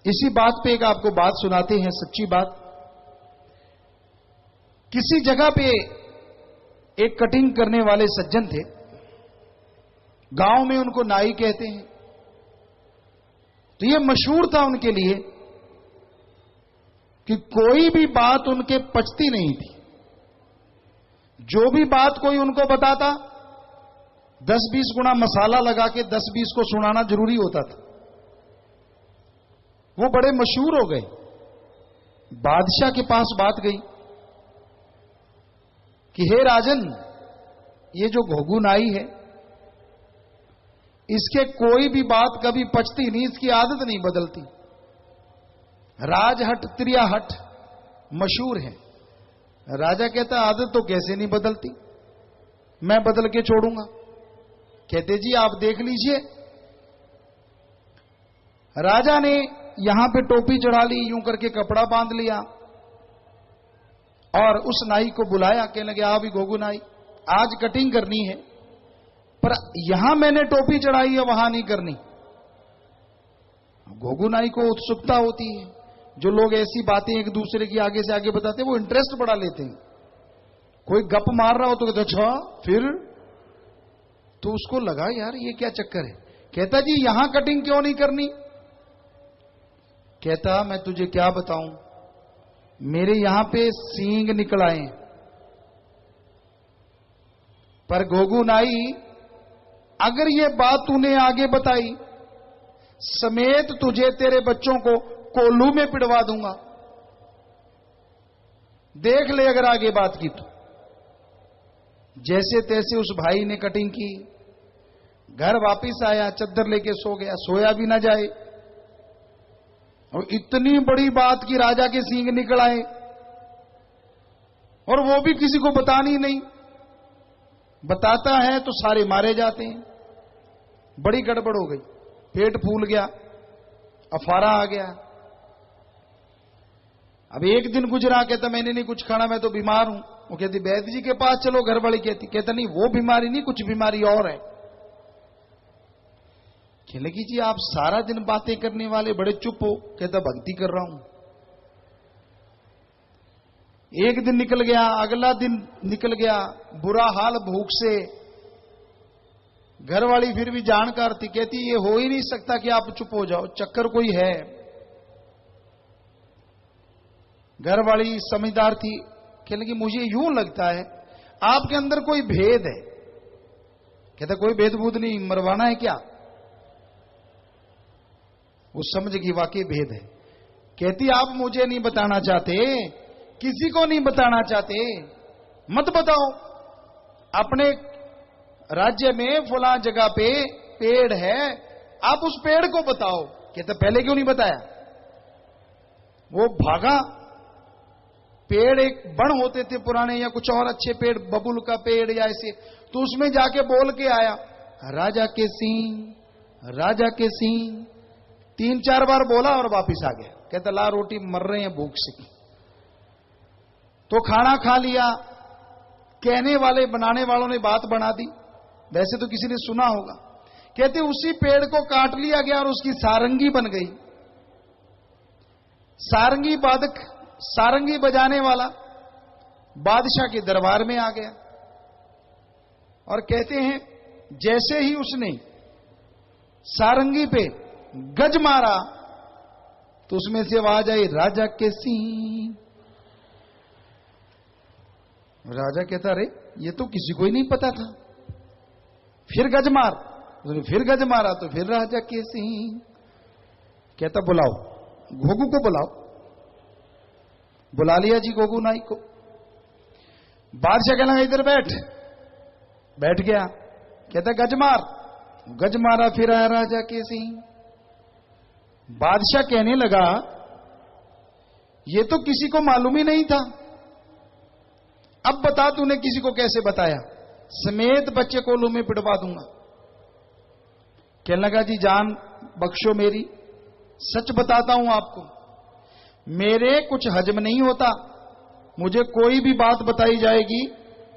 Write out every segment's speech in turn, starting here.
इसी बात पे एक आपको बात सुनाते हैं, सच्ची बात। किसी जगह पे एक कटिंग करने वाले सज्जन थे, गांव में उनको नाई कहते हैं। तो ये मशहूर था उनके लिए कि कोई भी बात उनके पचती नहीं थी। जो भी बात कोई उनको बताता, 10-20 गुना मसाला लगा के 10-20 को सुनाना जरूरी होता था। वो बड़े मशहूर हो गए। बादशाह के पास बात गई कि हे राजन, ये जो घोघू नाई है, इसके कोई भी बात कभी पचती नहीं, इसकी आदत नहीं बदलती। राजहट त्रियाहट मशहूर है। राजा कहता आदत तो कैसे नहीं बदलती, मैं बदल के छोड़ूंगा। कहते जी आप देख लीजिए। राजा ने यहां पे टोपी चढ़ा ली, यूं करके कपड़ा बांध लिया और उस नाई को बुलाया। कहने लगे आ भी घोघू नाई, आज कटिंग करनी है, पर यहां मैंने टोपी चढ़ाई है, वहां नहीं करनी। घोघू नाई को उत्सुकता होती है। जो लोग ऐसी बातें एक दूसरे की आगे से आगे बताते हैं, वो इंटरेस्ट बढ़ा लेते हैं। कोई गप मार रहा हो तो कहते अच्छा फिर, तो उसको लगा यार ये क्या चक्कर है। कहता जी यहां कटिंग क्यों नहीं करनी। कहता मैं तुझे क्या बताऊं, मेरे यहां पे सींग निकल आए, पर घोघू नाई अगर ये बात तूने आगे बताई, समेत तुझे तेरे बच्चों को कोल्लू में पिटवा दूंगा। देख ले अगर आगे बात की तो। जैसे तैसे उस भाई ने कटिंग की, घर वापिस आया, चद्दर लेके सो गया, सोया भी ना जाए। और इतनी बड़ी बात की राजा के सींग निकल आए, और वो भी किसी को बतानी नहीं। बताता है तो सारे मारे जाते हैं। बड़ी गड़बड़ हो गई, पेट फूल गया, अफारा आ गया। अब एक दिन गुजरा, कहता मैंने नहीं कुछ खाना, मैं तो बीमार हूं। वो कहती वैद्य जी के पास चलो, घर वाली कहती। कहता नहीं वो बीमारी नहीं, कुछ बीमारी और है। कहने लगी जी आप सारा दिन बातें करने वाले बड़े चुप हो। कहता भक्ति कर रहा हूं। एक दिन निकल गया, अगला दिन निकल गया, बुरा हाल भूख से। घरवाली फिर भी जानकार थी, कहती ये हो ही नहीं सकता कि आप चुप हो जाओ, चक्कर कोई है। घरवाली समझदार थी, कहने लगी मुझे यूं लगता है आपके अंदर कोई भेद है। कहता कोई भेद भूत नहीं, मरवाना है क्या। वो समझ गई वाकई भेद है। कहती आप मुझे नहीं बताना चाहते, किसी को नहीं बताना चाहते, मत बताओ। अपने राज्य में फलां जगह पे पेड़ है, आप उस पेड़ को बताओ। कहता पहले क्यों नहीं बताया। वो भागा। पेड़ एक बण होते थे पुराने, या कुछ और अच्छे पेड़, बबुल का पेड़ या ऐसे, तो उसमें जाके बोल के आया राजा के सींग, राजा के सींग। 3-4 बार बोला और वापिस आ गया। कहता ला रोटी, मर रहे हैं भूख से। तो खाना खा लिया। कहने वाले बनाने वालों ने बात बना दी, वैसे तो किसी ने सुना होगा। कहते उसी पेड़ को काट लिया गया और उसकी सारंगी बन गई। सारंगी बादक, सारंगी बजाने वाला बादशाह के दरबार में आ गया। और कहते हैं जैसे ही उसने सारंगी पे गज मारा, तो उसमें से आवाज आई राजा के सींग। राजा कहता अरे ये तो किसी को ही नहीं पता था। फिर गज मार, उसने फिर गज मारा, तो फिर राजा के सींग। कहता बुलाओ, घोघू को बुलाओ। बुला लिया जी घोघू नाई को। बादशाह कहना इधर बैठ। बैठ गया। कहता गज मार, गज मारा, फिर आया राजा के सींग। बादशाह कहने लगा ये तो किसी को मालूम ही नहीं था, अब बता तूने किसी को कैसे बताया। समेत बच्चे कोल्लू में पिटवा दूंगा। कहने लगा जी जान बख्शो मेरी, सच बताता हूं आपको, मेरे कुछ हजम नहीं होता। मुझे कोई भी बात बताई जाएगी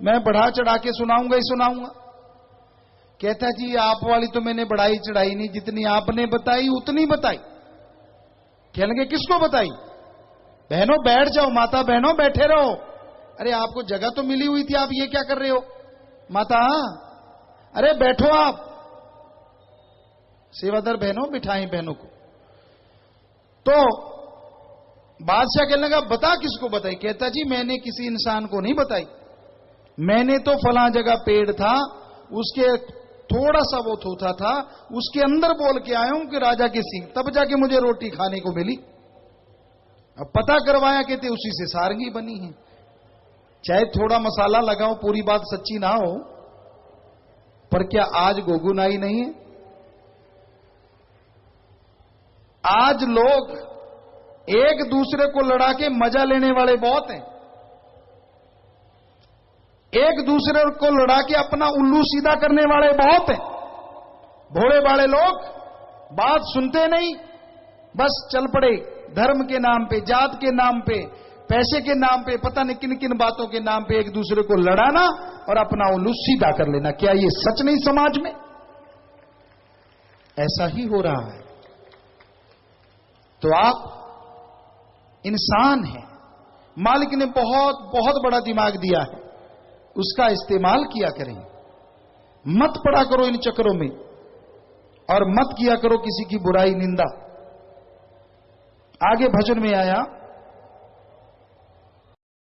मैं बढ़ा चढ़ा के सुनाऊंगा ही सुनाऊंगा। कहता जी आप वाली तो मैंने बढ़ाई चढ़ाई नहीं, जितनी आपने बताई उतनी बताई। कहने लगे किसको बताई? बहनों बैठ जाओ, माता बहनों बैठे रहो। अरे आपको जगह तो मिली हुई थी, आप ये क्या कर रहे हो? माता अरे बैठो आप। सेवादार बहनों बिठाई बहनों को। तो बादशाह कहने लगा बता किसको बताई? कहता जी मैंने किसी इंसान को नहीं बताई, मैंने तो फलां जगह पेड़ था उसके थोड़ा सा वो थूथा था, उसके अंदर बोल के आया हूं कि राजा की सींग, तब जाके मुझे रोटी खाने को मिली। अब पता करवाया कहते उसी से सारंगी बनी है। चाहे थोड़ा मसाला लगाओ, पूरी बात सच्ची ना हो, पर क्या आज गोगुनाई नहीं है? आज लोग एक दूसरे को लड़ा के मजा लेने वाले बहुत हैं। एक दूसरे को लड़ा के अपना उल्लू सीधा करने वाले बहुत हैं। भोले भाले लोग बात सुनते नहीं, बस चल पड़े धर्म के नाम पे, जात के नाम पे, पैसे के नाम पे, पता नहीं किन किन बातों के नाम पे एक दूसरे को लड़ाना और अपना उल्लू सीधा कर लेना। क्या ये सच नहीं? समाज में ऐसा ही हो रहा है। तो आप इंसान हैं, मालिक ने बहुत बहुत बड़ा दिमाग दिया है, उसका इस्तेमाल किया करें। मत पड़ा करो इन चक्करों में, और मत किया करो किसी की बुराई निंदा। आगे भजन में आया